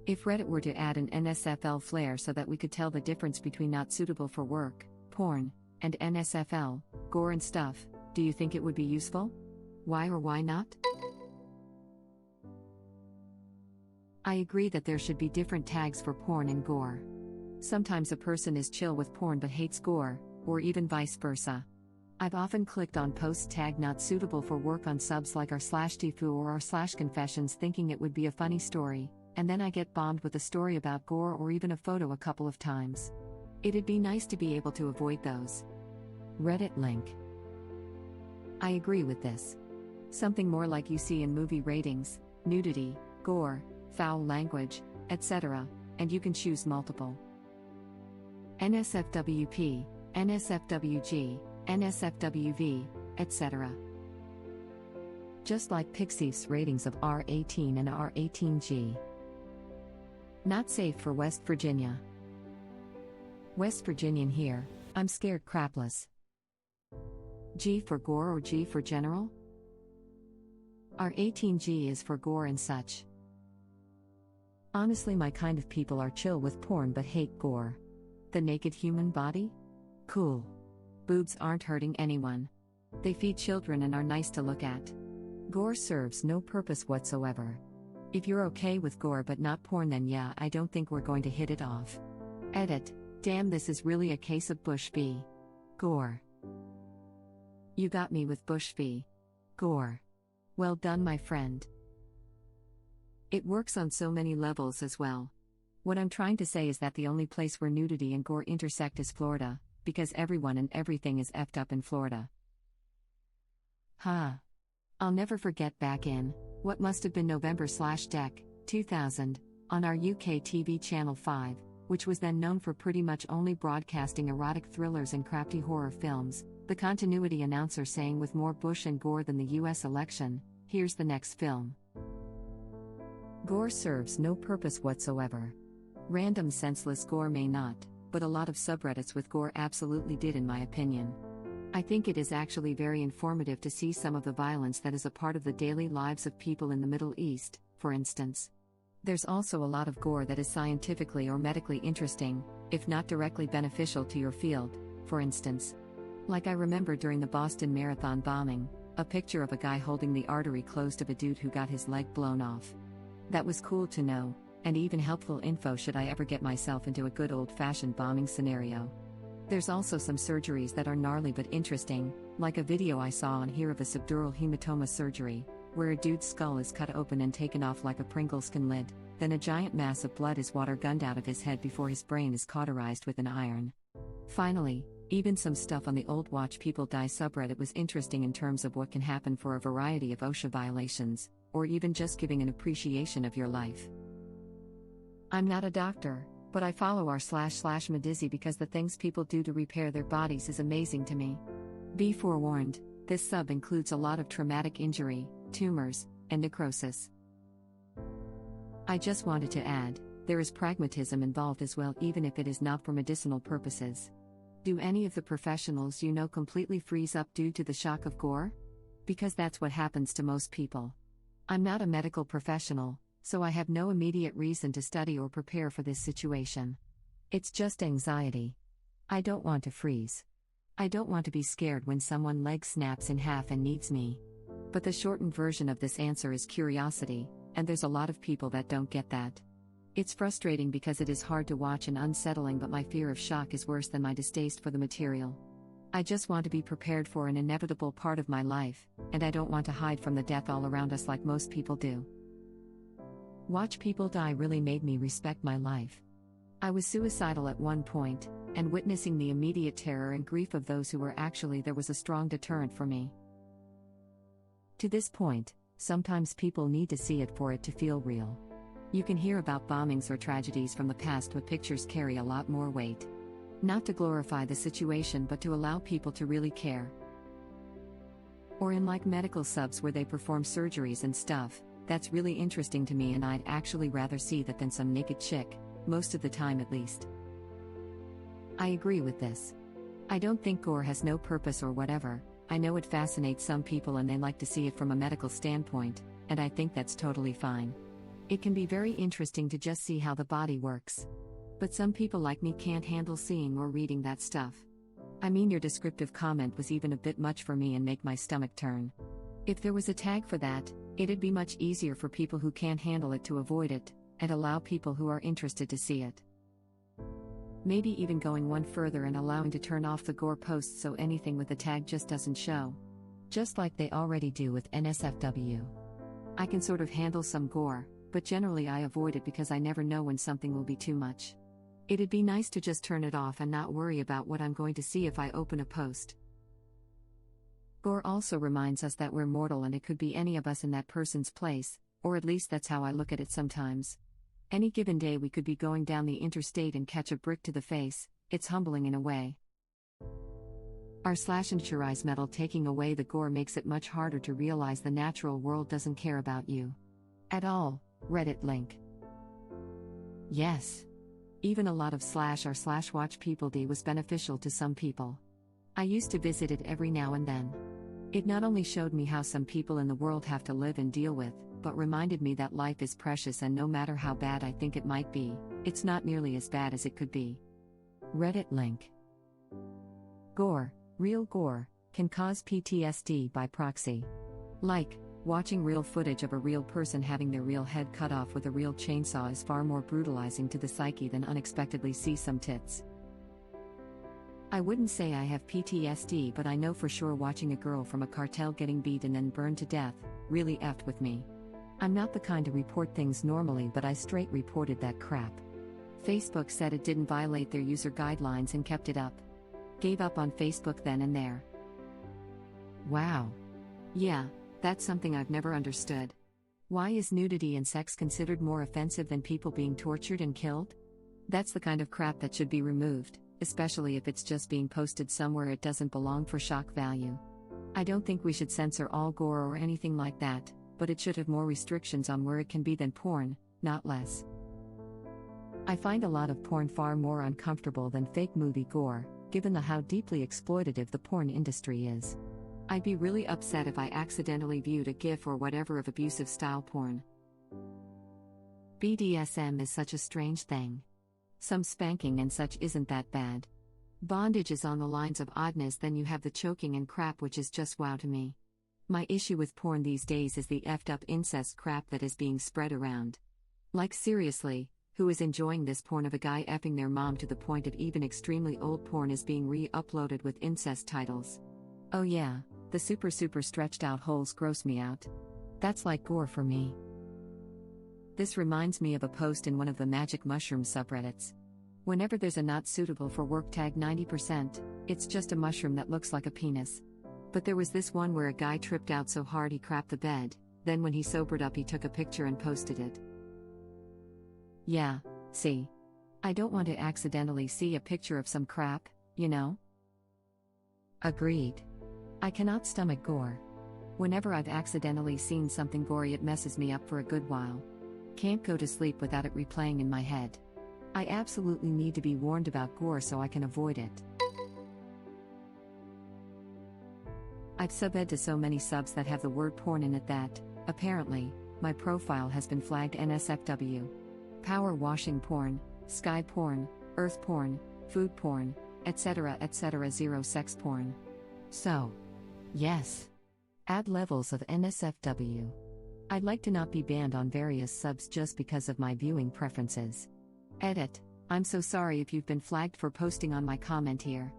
If Reddit were to add an NSFL flair so that we could tell the difference between not suitable for work, porn, and NSFL, gore and stuff, do you think it would be useful? Why or why not? I agree that there should be different tags for porn and gore. Sometimes a person is chill with porn but hates gore, or even vice versa. I've often clicked on posts tagged not suitable for work on subs like r/tfu or r/confessions thinking it would be a funny story, and then I get bombed with a story about gore or even a photo a couple of times. It'd be nice to be able to avoid those. Reddit link. I agree with this. Something more like you see in movie ratings, nudity, gore, foul language, etc., and you can choose multiple. NSFWP, NSFWG, NSFWV, etc. Just like Pixief's ratings of R18 and R18G. Not safe for West Virginia. West Virginian here, I'm scared crapless. G for gore or G for general? R18G is for gore and such. Honestly, my kind of people are chill with porn but hate gore. The naked human body? Cool. Boobs aren't hurting anyone. They feed children and are nice to look at. Gore serves no purpose whatsoever. If you're okay with gore but not porn, then yeah, I don't think we're going to hit it off. Edit. Damn, this is really a case of Bush v. Gore. You got me with Bush v. Gore. Well done, my friend. It works on so many levels as well. What I'm trying to say is that the only place where nudity and gore intersect is Florida, because everyone and everything is effed up in Florida. I'll never forget back in, what must have been November/Dec, 2000, on our UK TV Channel 5, which was then known for pretty much only broadcasting erotic thrillers and crafty horror films, the continuity announcer saying with more Bush and gore than the US election, here's the next film. Gore serves no purpose whatsoever. Random senseless gore may not, but a lot of subreddits with gore absolutely did, in my opinion. I think it is actually very informative to see some of the violence that is a part of the daily lives of people in the Middle East, for instance. There's also a lot of gore that is scientifically or medically interesting, if not directly beneficial to your field, for instance. Like I remember during the Boston Marathon bombing, a picture of a guy holding the artery closed of a dude who got his leg blown off. That was cool to know, and even helpful info should I ever get myself into a good old-fashioned bombing scenario. There's also some surgeries that are gnarly but interesting, like a video I saw on here of a subdural hematoma surgery, where a dude's skull is cut open and taken off like a Pringleskin lid, then a giant mass of blood is water gunned out of his head before his brain is cauterized with an iron. Finally, even some stuff on the old Watch People Die subreddit was interesting in terms of what can happen for a variety of OSHA violations, or even just giving an appreciation of your life. I'm not a doctor, but I follow r/Medizzi because the things people do to repair their bodies is amazing to me. Be forewarned, this sub includes a lot of traumatic injury, tumors, and necrosis. I just wanted to add, there is pragmatism involved as well, even if it is not for medicinal purposes. Do any of the professionals you know completely freeze up due to the shock of gore? Because that's what happens to most people. I'm not a medical professional, so I have no immediate reason to study or prepare for this situation. It's just anxiety. I don't want to freeze. I don't want to be scared when someone's leg snaps in half and needs me. But the shortened version of this answer is curiosity, and there's a lot of people that don't get that. It's frustrating because it is hard to watch and unsettling, but my fear of shock is worse than my distaste for the material. I just want to be prepared for an inevitable part of my life, and I don't want to hide from the death all around us like most people do. Watch People Die really made me respect my life. I was suicidal at one point, and witnessing the immediate terror and grief of those who were actually there was a strong deterrent for me. To this point, sometimes people need to see it for it to feel real. You can hear about bombings or tragedies from the past, but pictures carry a lot more weight. Not to glorify the situation, but to allow people to really care. Or in like medical subs where they perform surgeries and stuff, that's really interesting to me, and I'd actually rather see that than some naked chick, most of the time at least. I agree with this. I don't think gore has no purpose or whatever. I know it fascinates some people and they like to see it from a medical standpoint, and I think that's totally fine. It can be very interesting to just see how the body works. But some people like me can't handle seeing or reading that stuff. I mean, your descriptive comment was even a bit much for me and make my stomach turn. If there was a tag for that, it'd be much easier for people who can't handle it to avoid it, and allow people who are interested to see it. Maybe even going one further and allowing to turn off the gore posts so anything with a tag just doesn't show. Just like they already do with NSFW. I can sort of handle some gore, but generally I avoid it because I never know when something will be too much. It'd be nice to just turn it off and not worry about what I'm going to see if I open a post. Gore also reminds us that we're mortal and it could be any of us in that person's place, or at least that's how I look at it sometimes. Any given day we could be going down the interstate and catch a brick to the face. It's humbling in a way. Our /insurance metal taking away the gore makes it much harder to realize the natural world doesn't care about you at all. Reddit link. Yes. Even a lot of /r/watch people D was beneficial to some people. I used to visit it every now and then. It not only showed me how some people in the world have to live and deal with, but reminded me that life is precious and no matter how bad I think it might be, it's not nearly as bad as it could be. Reddit link. Gore, real gore, can cause PTSD by proxy. Like, watching real footage of a real person having their real head cut off with a real chainsaw is far more brutalizing to the psyche than unexpectedly see some tits. I wouldn't say I have PTSD, but I know for sure watching a girl from a cartel getting beat and then burned to death really effed with me. I'm not the kind to report things normally, but I straight reported that crap. Facebook said it didn't violate their user guidelines and kept it up. Gave up on Facebook then and there. Wow. Yeah, that's something I've never understood. Why is nudity and sex considered more offensive than people being tortured and killed? That's the kind of crap that should be removed, especially if it's just being posted somewhere it doesn't belong for shock value. I don't think we should censor all gore or anything like that, but it should have more restrictions on where it can be than porn, not less. I find a lot of porn far more uncomfortable than fake movie gore, given how deeply exploitative the porn industry is. I'd be really upset if I accidentally viewed a GIF or whatever of abusive style porn. BDSM is such a strange thing. Some spanking and such isn't that bad. Bondage is on the lines of oddness, then you have the choking and crap, which is just wow to me. My issue with porn these days is the effed up incest crap that is being spread around. Like seriously, who is enjoying this porn of a guy effing their mom to the point of even extremely old porn is being re-uploaded with incest titles? Oh yeah, the super stretched out holes gross me out. That's like gore for me. This reminds me of a post in one of the magic mushroom subreddits. Whenever there's a not suitable for work tag 90%, it's just a mushroom that looks like a penis. But there was this one where a guy tripped out so hard he crapped the bed, then when he sobered up he took a picture and posted it. Yeah, see. I don't want to accidentally see a picture of some crap, you know? Agreed. I cannot stomach gore. Whenever I've accidentally seen something gory it messes me up for a good while. Can't go to sleep without it replaying in my head. I absolutely need to be warned about gore so I can avoid it. I've subbed to so many subs that have the word porn in it that, apparently, my profile has been flagged NSFW. Power washing porn, sky porn, earth porn, food porn, etc. zero sex porn. So, yes. Add levels of NSFW. I'd like to not be banned on various subs just because of my viewing preferences. Edit. I'm so sorry if you've been flagged for posting on my comment here.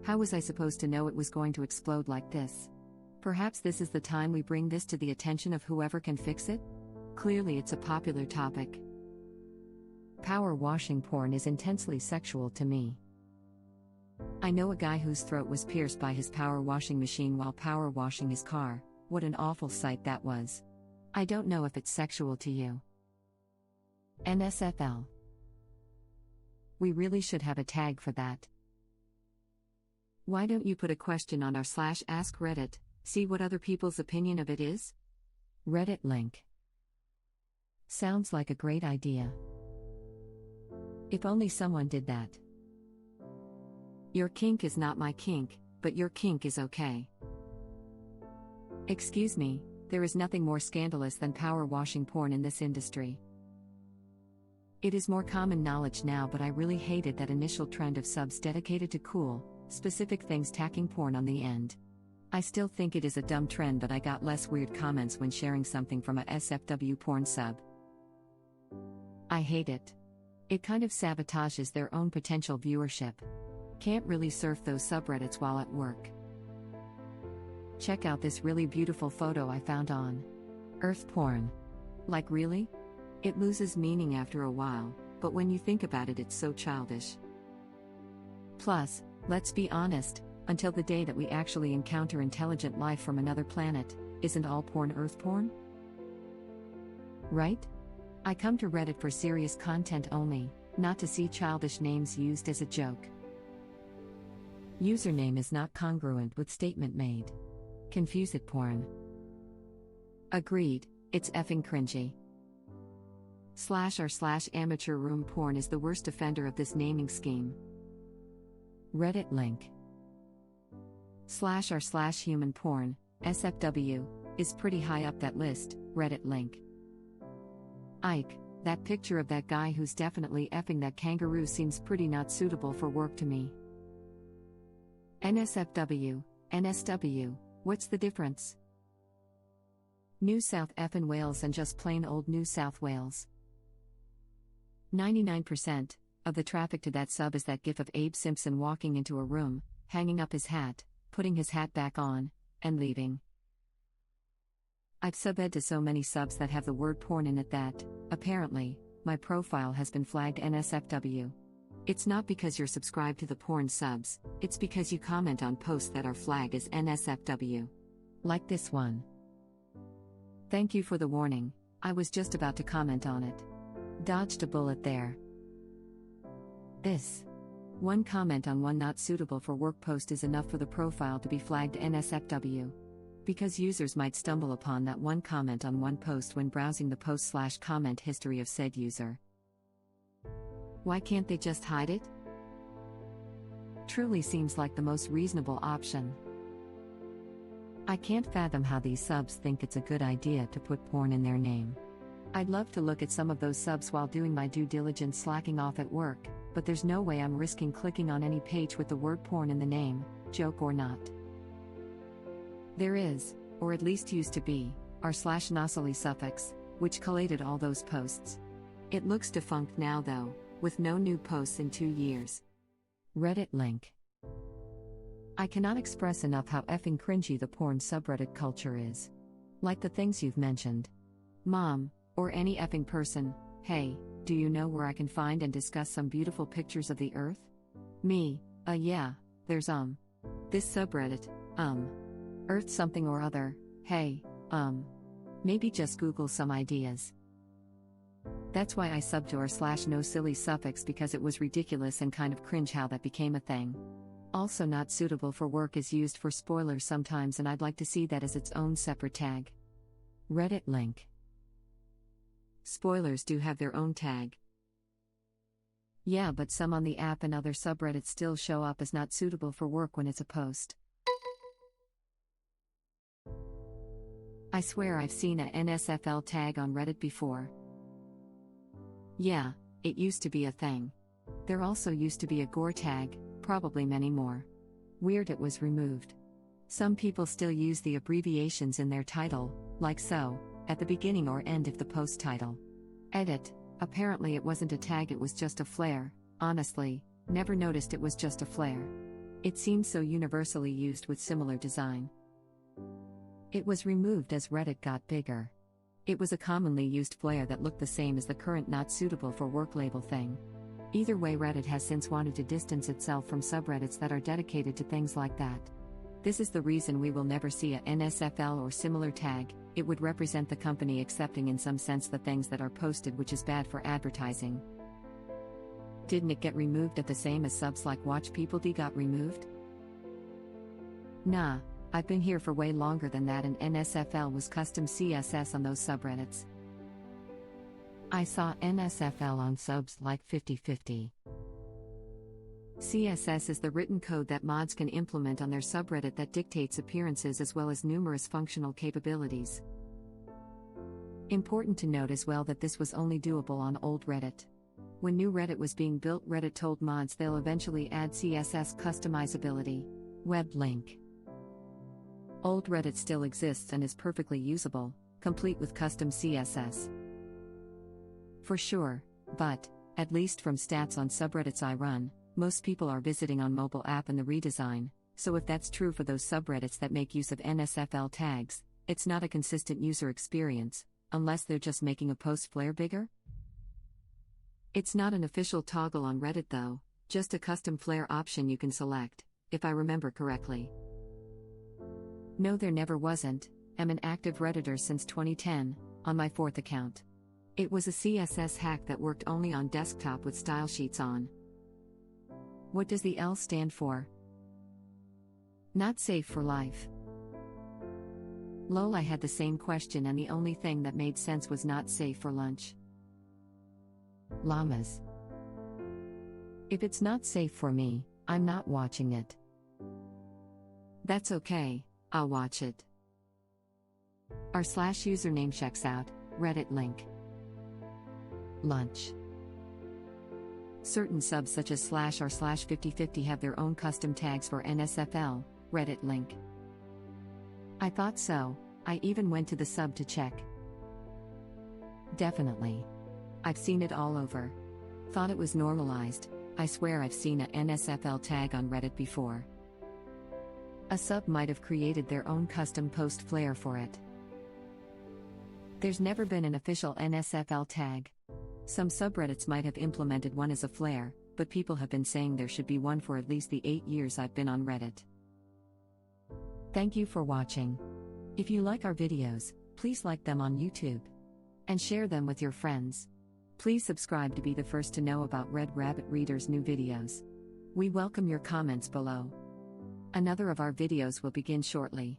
How was I supposed to know it was going to explode like this? Perhaps this is the time we bring this to the attention of whoever can fix it? Clearly it's a popular topic. Power washing porn is intensely sexual to me. I know a guy whose throat was pierced by his power washing machine while power washing his car. What an awful sight that was. I don't know if it's sexual to you. NSFL. We really should have a tag for that. Why don't you put a question on our /AskReddit, see what other people's opinion of it is? Reddit link. Sounds like a great idea. If only someone did that. Your kink is not my kink, but your kink is okay. Excuse me, there is nothing more scandalous than power washing porn in this industry. It is more common knowledge now, but I really hated that initial trend of subs dedicated to cool, specific things tacking porn on the end. I still think it is a dumb trend, but I got less weird comments when sharing something from a NSFW porn sub. I hate it. It kind of sabotages their own potential viewership. Can't really surf those subreddits while at work. Check out this really beautiful photo I found on Earth Porn. Like, really? It loses meaning after a while, but when you think about it, it's so childish. Plus, let's be honest, until the day that we actually encounter intelligent life from another planet, isn't all porn Earth porn? Right? I come to Reddit for serious content only, not to see childish names used as a joke. Username is not congruent with statement made. Confuse it porn. Agreed, it's effing cringy. /r/amateur room porn is the worst offender of this naming scheme. Reddit link. /r/human porn, SFW, is pretty high up that list, Reddit link. Ike, that picture of that guy who's definitely effing that kangaroo seems pretty not suitable for work to me. NSFW, NSW, what's the difference? New South effin' Wales and just plain old New South Wales. 99% of the traffic to that sub is that gif of Abe Simpson walking into a room, hanging up his hat, putting his hat back on, and leaving. I've subbed to so many subs that have the word porn in it that, apparently, my profile has been flagged NSFW. It's not because you're subscribed to the porn subs, it's because you comment on posts that are flagged as NSFW. Like this one. Thank you for the warning, I was just about to comment on it. Dodged a bullet there. This one comment on one not suitable for work post is enough for the profile to be flagged NSFW. Because users might stumble upon that one comment on one post when browsing the post/comment history of said user. Why can't they just hide it? Truly seems like the most reasonable option. I can't fathom how these subs think it's a good idea to put porn in their name. I'd love to look at some of those subs while doing my due diligence slacking off at work, but there's no way I'm risking clicking on any page with the word porn in the name, joke or not. There is, or at least used to be, r/nosily suffix, which collated all those posts. It looks defunct now though, with no new posts in 2 years. Reddit link. I cannot express enough how effing cringy the porn subreddit culture is. Like the things you've mentioned. Mom, or any effing person, hey, do you know where I can find and discuss some beautiful pictures of the earth? Me, yeah, there's this subreddit, Earth something or other, hey, maybe just Google some ideas. That's why I subbed to r/no silly suffix, because it was ridiculous and kind of cringe how that became a thing. Also not suitable for work is used for spoilers sometimes, and I'd like to see that as its own separate tag. Reddit link. Spoilers do have their own tag. Yeah, but some on the app and other subreddits still show up as not suitable for work when it's a post. I swear I've seen a NSFL tag on Reddit before. Yeah, it used to be a thing. There also used to be a Gore tag, probably many more. Weird it was removed. Some people still use the abbreviations in their title, like so, at the beginning or end of the post title. Edit, apparently it wasn't a tag, it was just a flair. Honestly, never noticed it was just a flair. It seems so universally used with similar design. It was removed as Reddit got bigger. It was a commonly used flair that looked the same as the current not suitable for work label thing. Either way, Reddit has since wanted to distance itself from subreddits that are dedicated to things like that. This is the reason we will never see a NSFL or similar tag. It would represent the company accepting in some sense the things that are posted, which is bad for advertising. Didn't it get removed at the same as subs like Watch People got removed? Nah, I've been here for way longer than that, and NSFL was custom CSS on those subreddits. I saw NSFL on subs like 50/50. CSS is the written code that mods can implement on their subreddit that dictates appearances as well as numerous functional capabilities. Important to note as well that this was only doable on old Reddit. When new Reddit was being built, Reddit told mods they'll eventually add CSS customizability. Web link. Old Reddit still exists and is perfectly usable, complete with custom CSS. For sure, but, at least from stats on subreddits I run, most people are visiting on mobile app and the redesign, so if that's true for those subreddits that make use of NSFL tags, it's not a consistent user experience, unless they're just making a post flair bigger? It's not an official toggle on Reddit though, just a custom flair option you can select, if I remember correctly. No, there never wasn't. I'm an active Redditor since 2010, on my 4th account. It was a CSS hack that worked only on desktop with style sheets on. What does the L stand for? Not safe for life. Lol, I had the same question and the only thing that made sense was not safe for lunch. Llamas. If it's not safe for me, I'm not watching it. That's okay, I'll watch it. r/username checks out, Reddit link. Lunch. Certain subs such as /r/5050 have their own custom tags for NSFL, Reddit link. I thought so, I even went to the sub to check. Definitely. I've seen it all over. Thought it was normalized, I swear I've seen a NSFL tag on Reddit before. A sub might have created their own custom post flair for it. There's never been an official NSFL tag. Some subreddits might have implemented one as a flair, but people have been saying there should be one for at least the 8 years I've been on Reddit. Thank you for watching. If you like our videos, please like them on YouTube. And share them with your friends. Please subscribe to be the first to know about Red Rabbit Reader's new videos. We welcome your comments below. Another of our videos will begin shortly.